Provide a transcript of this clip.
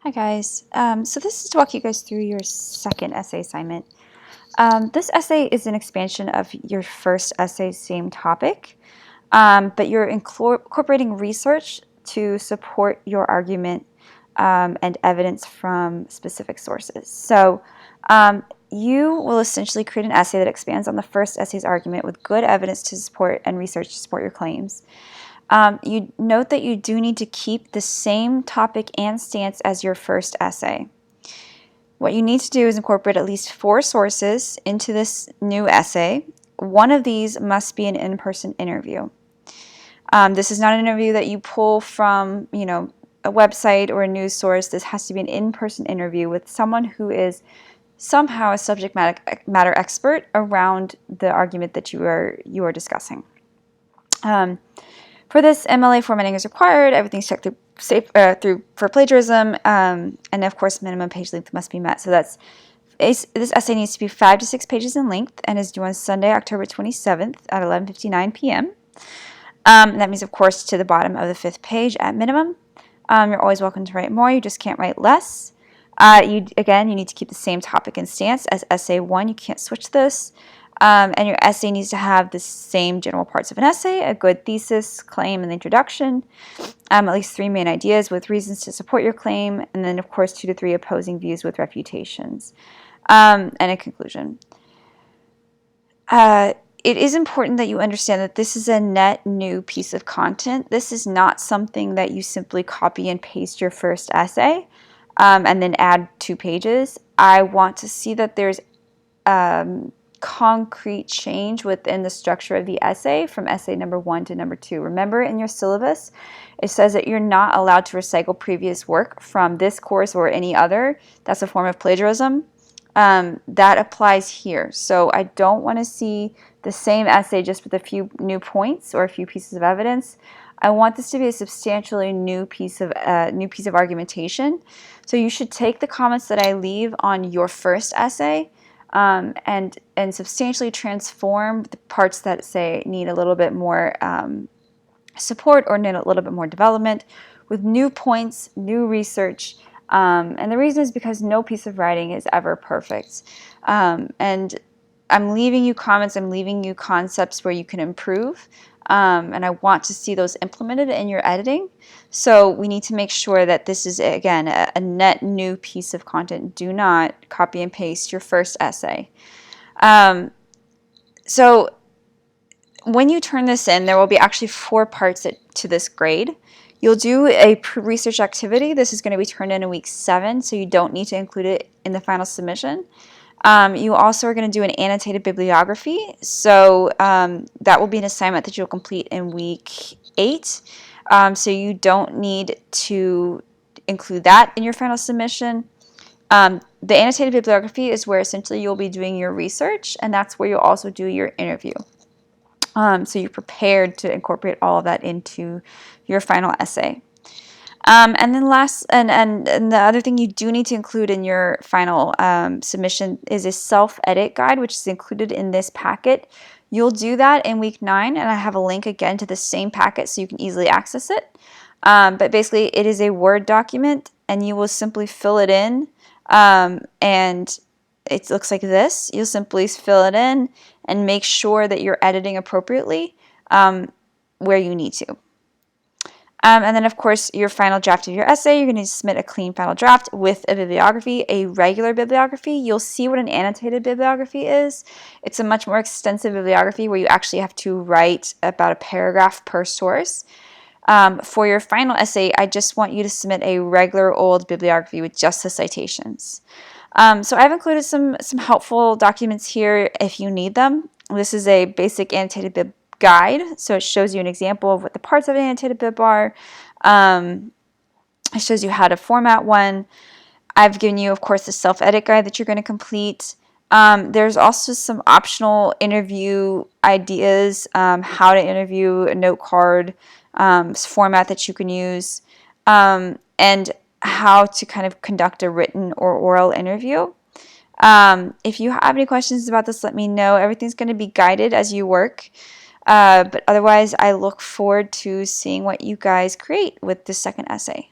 Hi guys, so this is to walk you guys through your second essay assignment. This essay is an expansion of your first essay's same topic, but you're incorporating research to support your argument and evidence from specific sources. So you will essentially create an essay that expands on the first essay's argument with good evidence to support and research to support your claims. You note that you do need to keep the same topic and stance as your first essay. What you need to do is incorporate at least 4 sources into this new essay. One of these must be an in-person interview. This is not an interview that you pull from, a website or a news source. This has to be an in-person interview with someone who is somehow a subject matter expert around the argument that you are discussing. For this, Mla formatting is required. Everything's checked through for plagiarism, and of course, minimum page length must be met. So this essay needs to be 5 to 6 pages in length and is due on Sunday, October 27th at 11:59 p.m. That means, of course, to the bottom of the 5th page at minimum. You're always welcome to write more. You just can't write less. You need to keep the same topic and stance as essay 1. You can't switch this. And your essay needs to have the same general parts of an essay: a good thesis, claim, and the introduction, at least 3 main ideas with reasons to support your claim, and then, of course, 2 to 3 opposing views with refutations, and a conclusion. It is important that you understand that this is a net new piece of content. This is not something that you simply copy and paste your first essay and then add 2 pages. I want to see that there's concrete change within the structure of the essay from essay number 1 to number 2. Remember, in your syllabus, it says that you're not allowed to recycle previous work from this course or any other. That's a form of plagiarism. That applies here. So I don't want to see the same essay just with a few new points or a few pieces of evidence. I want this to be a substantially new piece of argumentation. So you should take the comments that I leave on your first essay and substantially transform the parts that, say, need a little bit more support or need a little bit more development with new points, new research. And the reason is because no piece of writing is ever perfect. And I'm leaving you comments, I'm leaving you concepts where you can improve. And I want to see those implemented in your editing. So we need to make sure that this is, again, a net new piece of content. Do not copy and paste your first essay. So when you turn this in, there will be actually 4 parts to this grade. You'll do a pre-research activity. This is going to be turned in week 7, so you don't need to include it in the final submission. You also are going to do an annotated bibliography, so that will be an assignment that you'll complete in week 8. So you don't need to include that in your final submission. The annotated bibliography is where essentially you'll be doing your research, and that's where you'll also do your interview. So you're prepared to incorporate all of that into your final essay. And then and the other thing you do need to include in your final submission is a self-edit guide, which is included in this packet. You'll do that in week 9, and I have a link again to the same packet so you can easily access it. But basically, it is a Word document, and you will simply fill it in, and it looks like this. You'll simply fill it in and make sure that you're editing appropriately where you need to. And then, of course, your final draft of your essay, you're going to submit a clean final draft with a bibliography, a regular bibliography. You'll see what an annotated bibliography is. It's a much more extensive bibliography where you actually have to write about a paragraph per source. For your final essay, I just want you to submit a regular old bibliography with just the citations. So I've included some helpful documents here if you need them. This is a basic annotated bib guide, so it shows you an example of what the parts of an annotated bib are. It shows you how to format one. I've given you, of course, the self-edit guide that you're going to complete. There's also some optional interview ideas, how to interview, a note card, format that you can use, and how to kind of conduct a written or oral interview. If you have any questions about this, let me know. Everything's going to be guided as you work. But otherwise, I look forward to seeing what you guys create with this second essay.